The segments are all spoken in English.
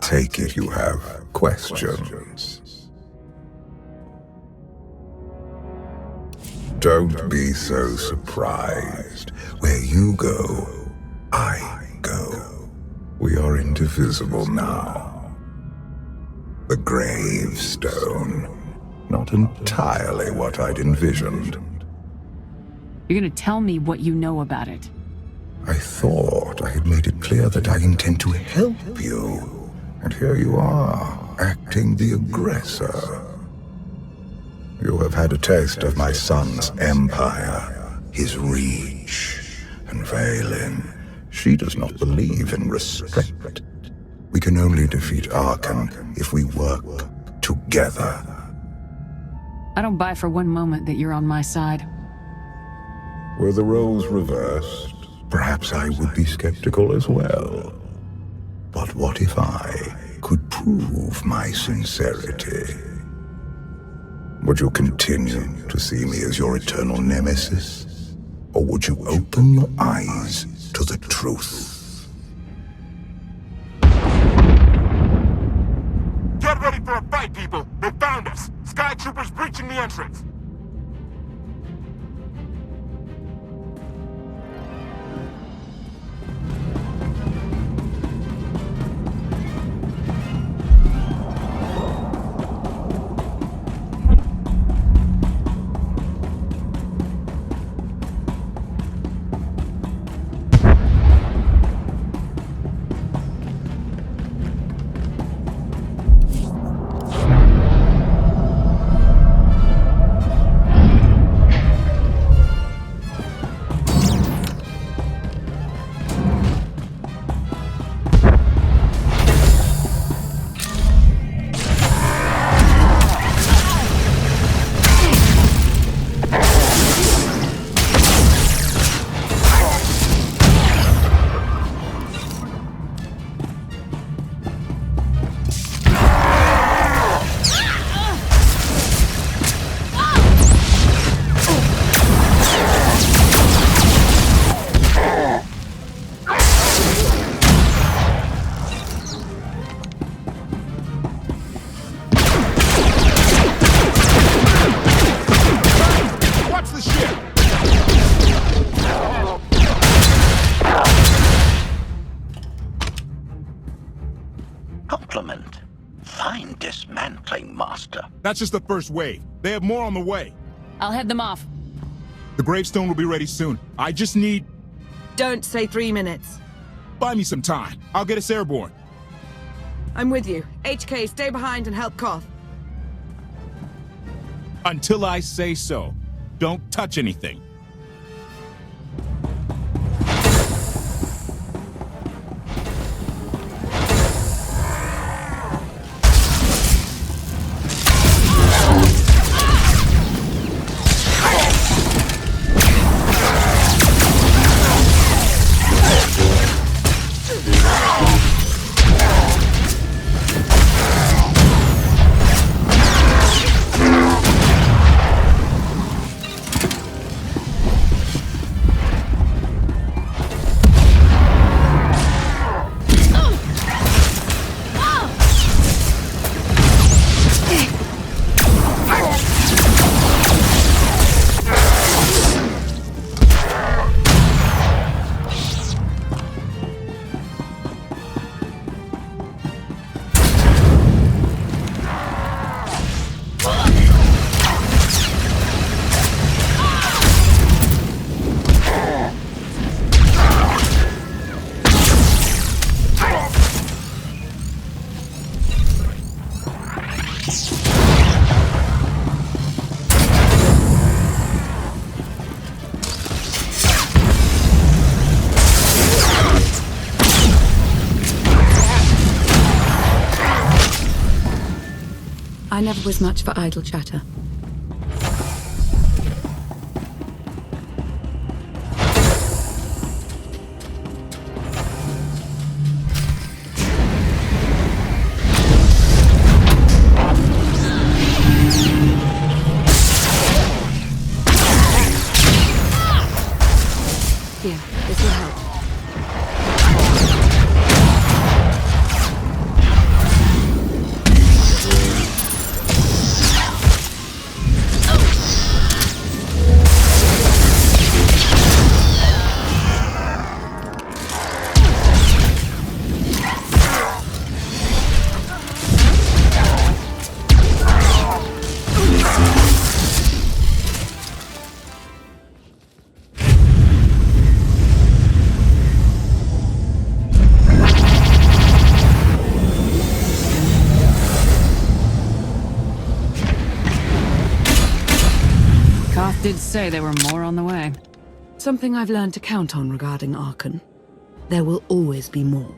take it you have questions. Don't be so surprised. Where you go, I go. We are indivisible now. The Gravestone. Not entirely what I'd envisioned. You're gonna tell me what you know about it. I thought I had made it clear that I intend to help you. And here you are, acting the aggressor. You have had a taste of my son's empire, his reach, and Valen. She does not believe in restraint. We can only defeat Arkan if we work together. I don't buy for one moment that you're on my side. Were the roles reversed, perhaps I would be skeptical as well. But what if I could prove my sincerity? Would you continue to see me as your eternal nemesis? Or would you open your eyes to the truth? Get ready for a fight, people! They found us! Sky Troopers breaching the entrance! That's just the first wave. They have more on the way. I'll head them off. The Gravestone will be ready soon. I just need... Don't say 3 minutes. Buy me some time. I'll get us airborne. I'm with you. HK, stay behind and help Koth. Until I say so. Don't touch anything. I never was much for idle chatter. Here, this will help. Koth did say there were more on the way. Something I've learned to count on regarding Archon. There will always be more.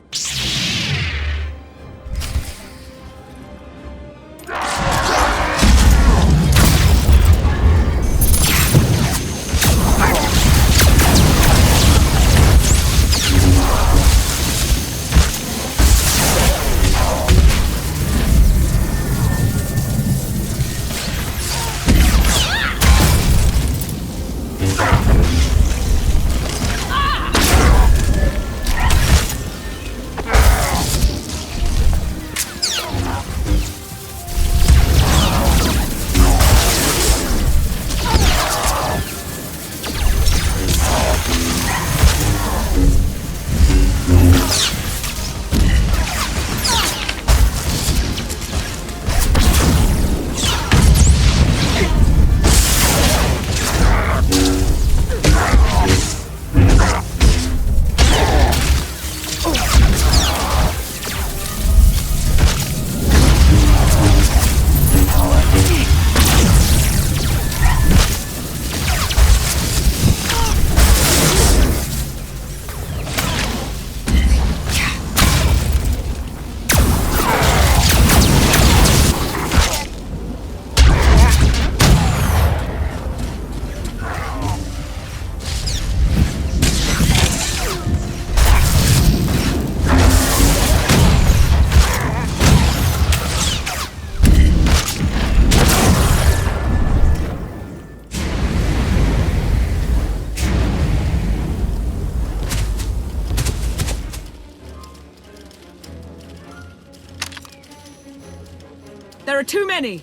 There are too many!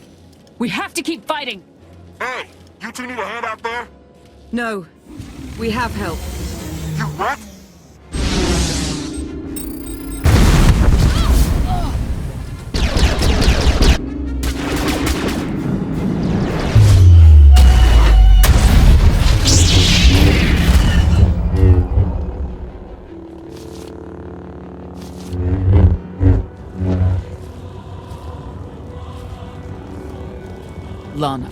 We have to keep fighting! Hey, you two need a hand out there? No. We have help. You what? Lana,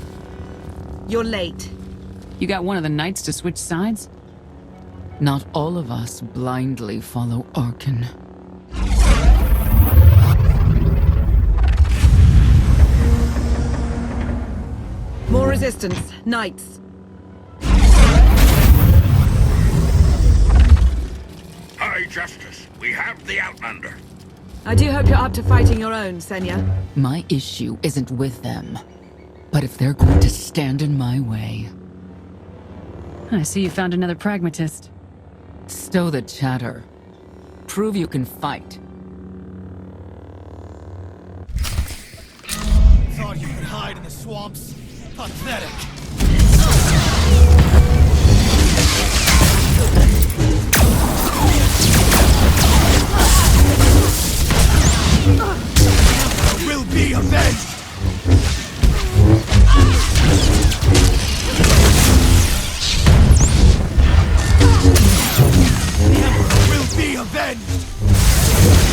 You're late. you got one of the knights to switch sides? Not all of us blindly follow Archon. More resistance. Knights. High Justice, we have the Outlander. I do hope you're up to fighting your own, Senya. My issue isn't with them. But if they're going to stand in my way... I see you found another pragmatist. Stow the chatter. Prove you can fight. Thought you could hide in the swamps? Pathetic. I will be avenged! The Emperor will be avenged!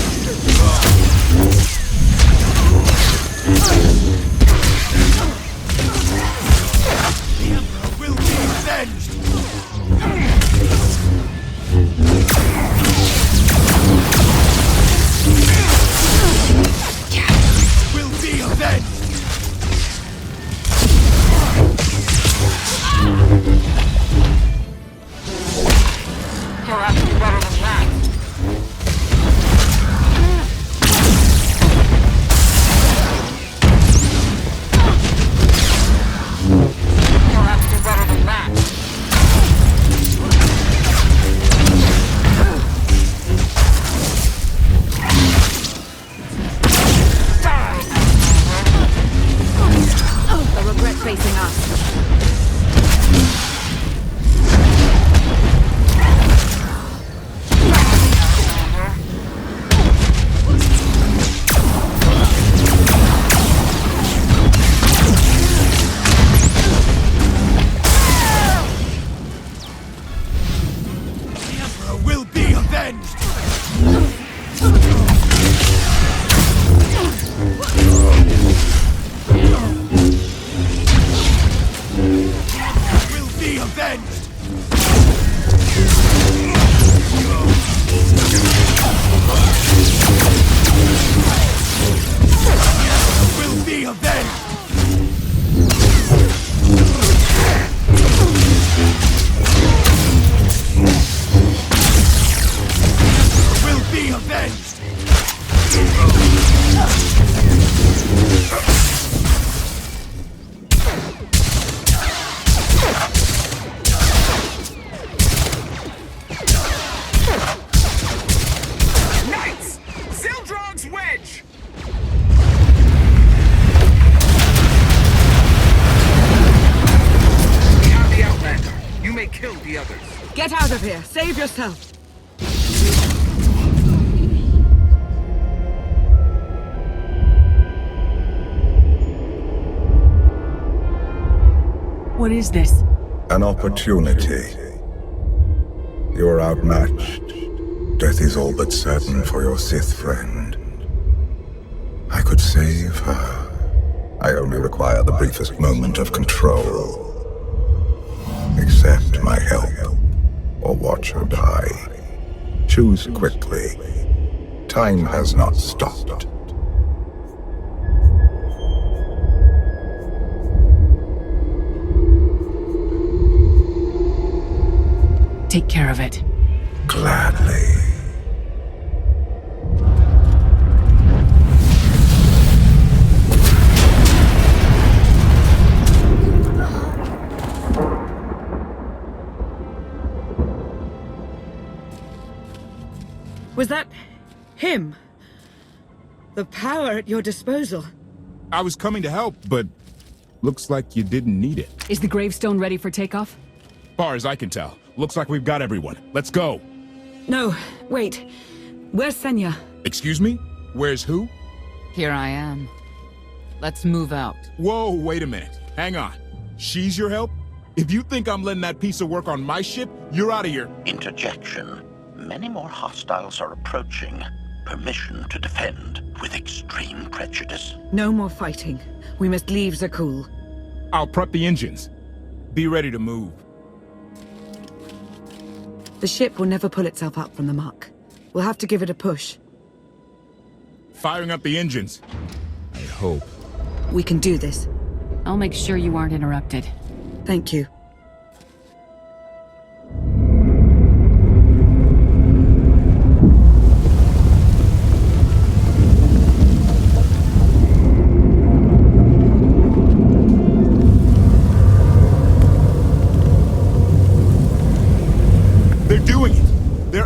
may kill the others. Get out of here! Save yourself! What is this? An opportunity. You are outmatched. Death is all but certain for your Sith friend. I could save her. I only require the briefest moment of control. Accept my help, or watch her die. Choose quickly. Time has not stopped. Take care of it. Gladly. Was that him? The power at your disposal. I was coming to help, but looks like you didn't need it. Is the gravestone ready for takeoff? Far as I can tell, looks like we've got everyone. Let's go. No, wait. Where's Senya? Excuse me? Where's who? Here I am. Let's move out. Whoa, wait a minute. Hang on. She's your help? If you think I'm letting that piece of work on my ship, you're out of here. Interjection. Many more hostiles are approaching. Permission to defend with extreme prejudice. No more fighting. We must leave Zakul. I'll prep the engines. Be ready to move. The ship will never pull itself up from the muck. We'll have to give it a push. Firing up the engines. I hope. We can do this. I'll make sure you aren't interrupted. Thank you.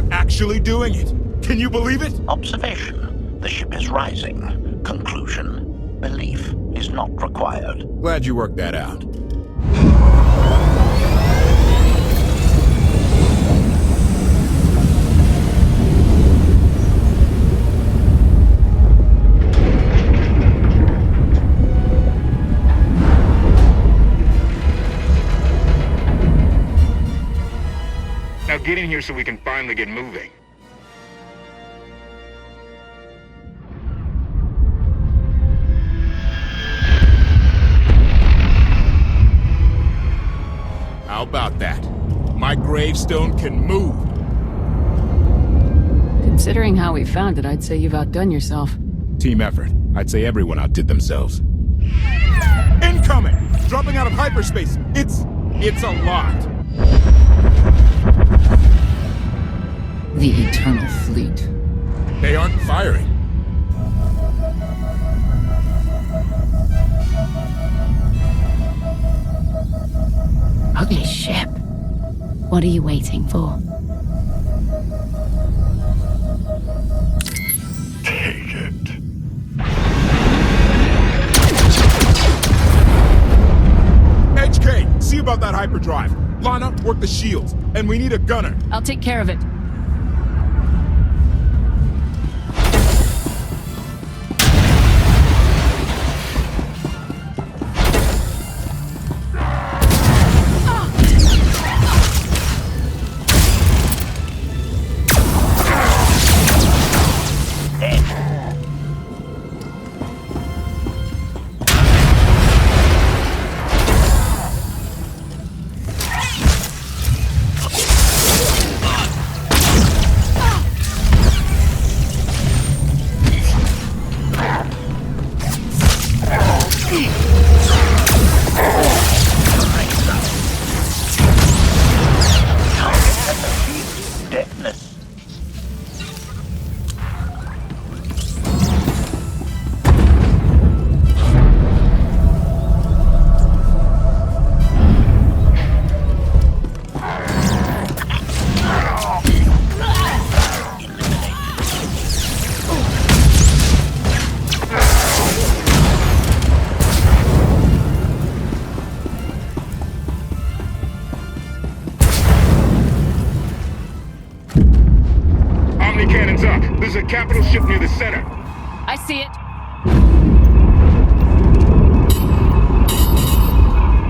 Actually doing it. Can you believe it? Observation. The ship is rising. Conclusion. Belief is not required. Glad you worked that out. Now get in here so we can finally get moving. How about that? My gravestone can move. Considering how we found it, I'd say you've outdone yourself. Team effort. I'd say everyone outdid themselves. Incoming! Dropping out of hyperspace. It's a lot. The Eternal Fleet. They aren't firing. Ugly ship. What are you waiting for? Take it. HK, see about that hyperdrive. Lana, work the shields. And we need a gunner. I'll take care of it. There's a capital ship near the center. I see it.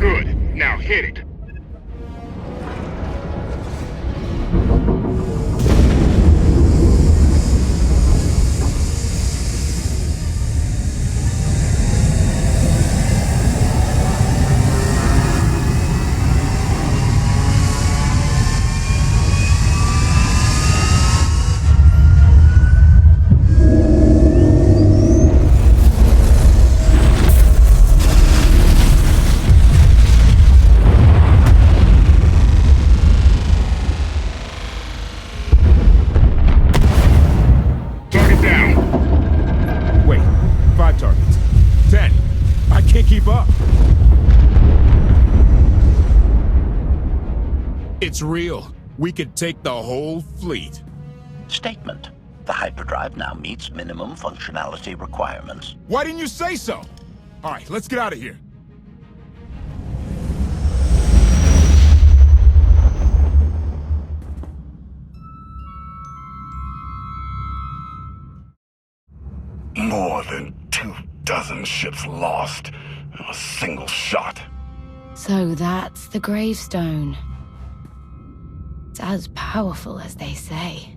Good. Now hit it. It's real. We could take the whole fleet. Statement. The hyperdrive now meets minimum functionality requirements. Why didn't you say so? All right, let's get out of here. More than 24 ships lost in a single shot. So that's the Gravestone. It's as powerful as they say.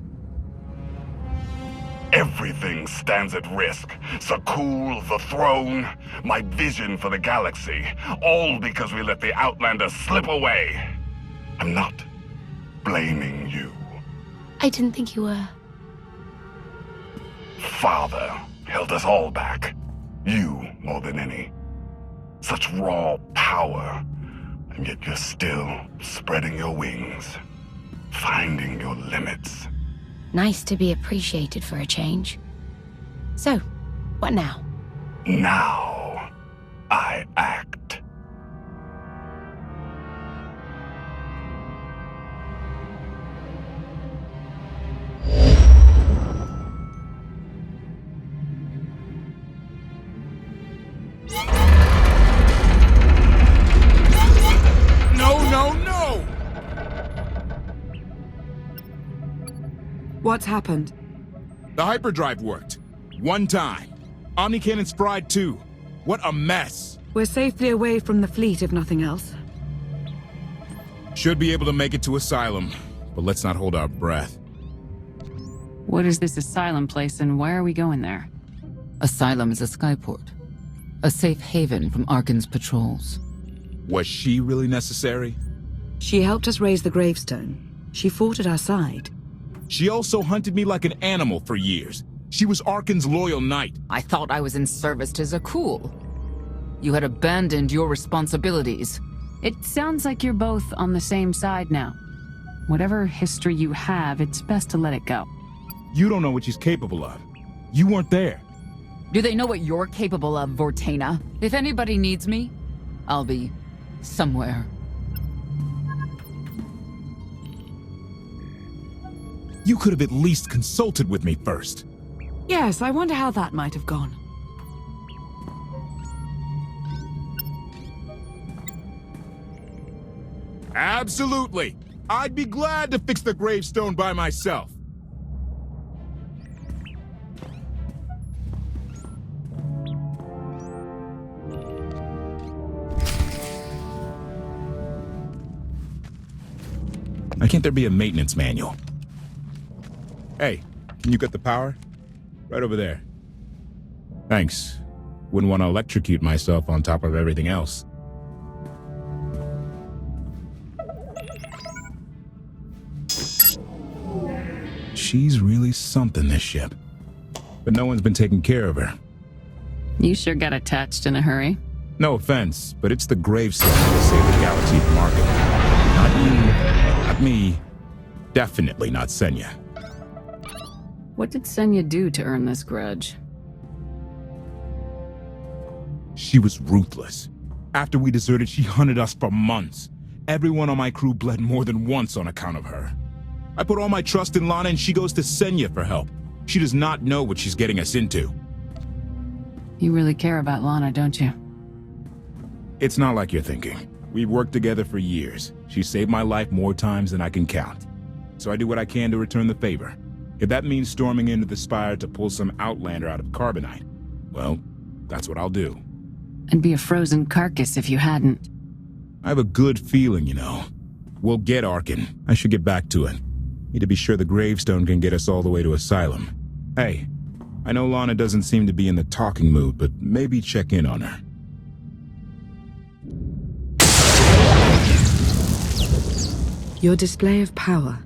Everything stands at risk. Sakul, the throne, my vision for the galaxy. All because we let the Outlanders slip away. I'm not blaming you. I didn't think you were. Father held us all back. You more than any. Such raw power, and yet you're still spreading your wings. Finding your limits. Nice to be appreciated for a change. So, what now? Now, I act. No! What's happened? The hyperdrive worked. One time. Omnicannon's fried too. What a mess. We're safely away from the fleet, if nothing else. Should be able to make it to Asylum, but let's not hold our breath. What is this Asylum place and why are we going there? Asylum is a skyport. A safe haven from Arkan's patrols. Was she really necessary? She helped us raise the Gravestone. She fought at our side. She also hunted me like an animal for years. She was Arkan's loyal knight. I thought I was in service to Zakul. You had abandoned your responsibilities. It sounds like you're both on the same side now. Whatever history you have, it's best to let it go. You don't know what she's capable of. You weren't there. Do they know what you're capable of, Vortana? If anybody needs me, I'll be somewhere. You could have at least consulted with me first. Yes, I wonder how that might have gone. Absolutely. I'd be glad to fix the Gravestone by myself. Why can't there be a maintenance manual? Hey, can you get the power? Right over there. Thanks. Wouldn't want to electrocute myself on top of everything else. She's really something, this ship. But no one's been taking care of her. You sure got attached in a hurry. No offense, but it's the Gravestone that saved the galaxy from Arkan. Not you, not me. Definitely not Senya. What did Senya do to earn this grudge? She was ruthless. After we deserted, she hunted us for months. Everyone on my crew bled more than once on account of her. I put all my trust in Lana and she goes to Senya for help. She does not know what she's getting us into. You really care about Lana, don't you? It's not like you're thinking. We've worked together for years. She saved my life more times than I can count. So I do what I can to return the favor. If that means storming into the Spire to pull some outlander out of Carbonite, well, that's what I'll do. And be a frozen carcass if you hadn't. I have a good feeling, you know. We'll get Arkin. I should get back to it. Need to be sure the Gravestone can get us all the way to Asylum. Hey, I know Lana doesn't seem to be in the talking mood, but maybe check in on her. Your display of power,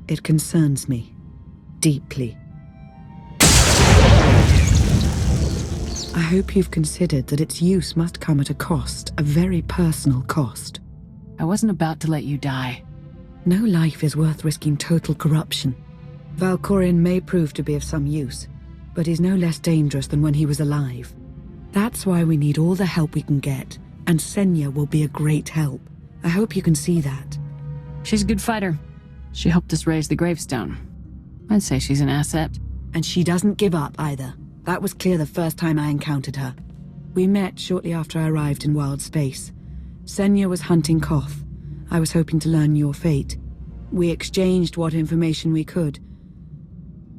it concerns me deeply. I hope you've considered that its use must come at a cost, a very personal cost. I wasn't about to let you die. No life is worth risking total corruption. Valkorion may prove to be of some use, but he's no less dangerous than when he was alive. That's why we need all the help we can get, and Senya will be a great help. I hope you can see that. She's a good fighter. She helped us raise the Gravestone. I'd say she's an asset. And she doesn't give up either. That was clear the first time I encountered her. We met shortly after I arrived in wild space. Senya was hunting KotFE. I was hoping to learn your fate. We exchanged what information we could.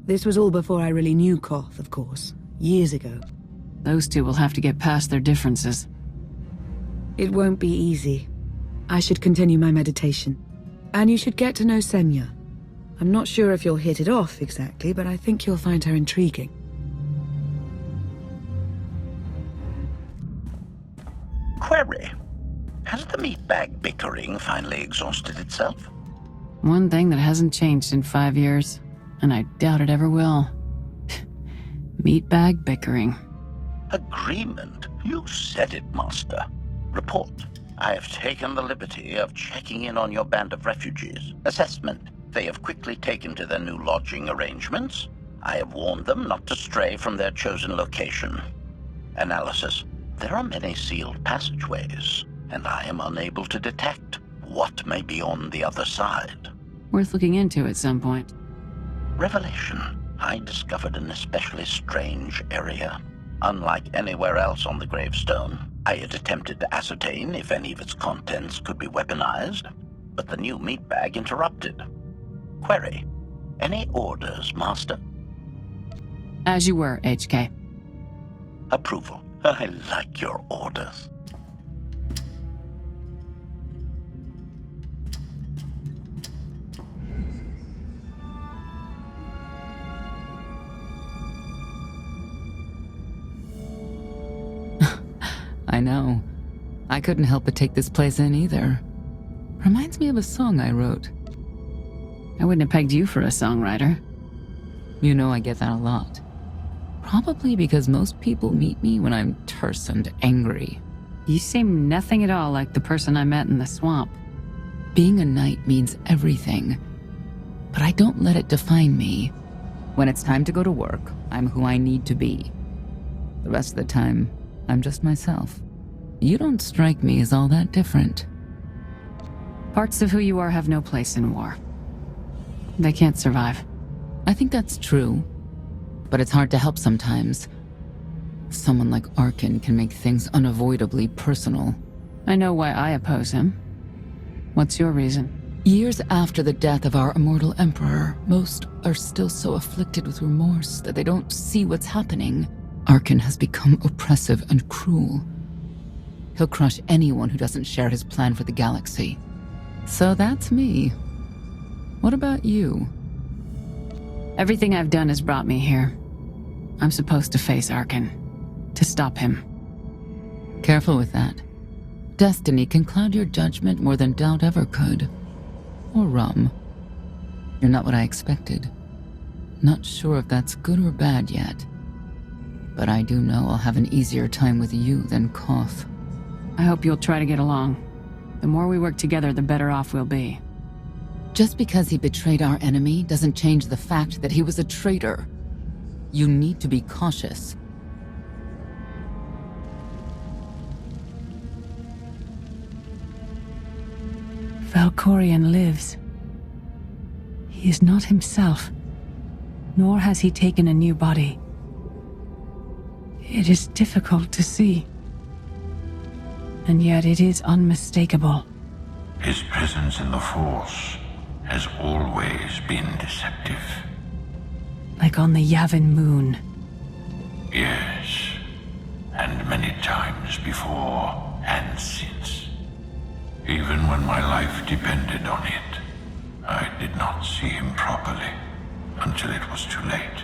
This was all before I really knew KotFE, of course. Years ago. Those two will have to get past their differences. It won't be easy. I should continue my meditation. And you should get to know Senya. I'm not sure if you'll hit it off exactly, but I think you'll find her intriguing. Query. Has the meatbag bickering finally exhausted itself? One thing that hasn't changed in 5 years, and I doubt it ever will. Meatbag bickering. Agreement? You said it, Master. Report. I have taken the liberty of checking in on your band of refugees. Assessment. They have quickly taken to their new lodging arrangements. I have warned them not to stray from their chosen location. Analysis. There are many sealed passageways, and I am unable to detect what may be on the other side. Worth looking into at some point. Revelation. I discovered an especially strange area. Unlike anywhere else on the Gravestone, I had attempted to ascertain if any of its contents could be weaponized, but the new meatbag interrupted. Query. Any orders, Master? As you were, HK. Approval. I like your orders. I know. I couldn't help but take this place in either. Reminds me of a song I wrote. I wouldn't have pegged you for a songwriter. You know I get that a lot. Probably because most people meet me when I'm terse and angry. You seem nothing at all like the person I met in the swamp. Being a knight means everything, but I don't let it define me. When it's time to go to work, I'm who I need to be. The rest of the time, I'm just myself. You don't strike me as all that different. Parts of who you are have no place in war. They can't survive. I think that's true, but it's hard to help sometimes. Someone like Arkin can make things unavoidably personal. I know why I oppose him. What's your reason? Years after the death of our immortal emperor, most are still so afflicted with remorse that they don't see what's happening. Arkin has become oppressive and cruel. He'll crush anyone who doesn't share his plan for the galaxy. So that's me. What about you? Everything I've done has brought me here. I'm supposed to face Arkin. To stop him. Careful with that. Destiny can cloud your judgment more than doubt ever could. Or rum. You're not what I expected. Not sure if that's good or bad yet. But I do know I'll have an easier time with you than KotFE. I hope you'll try to get along. The more we work together, the better off we'll be. Just because he betrayed our enemy doesn't change the fact that he was a traitor. You need to be cautious. Valkorion lives. He is not himself, nor has he taken a new body. It is difficult to see, and yet it is unmistakable. His presence in the Force has always been deceptive. Like on the Yavin moon. Yes. And many times before and since. Even when my life depended on it, I did not see him properly until it was too late.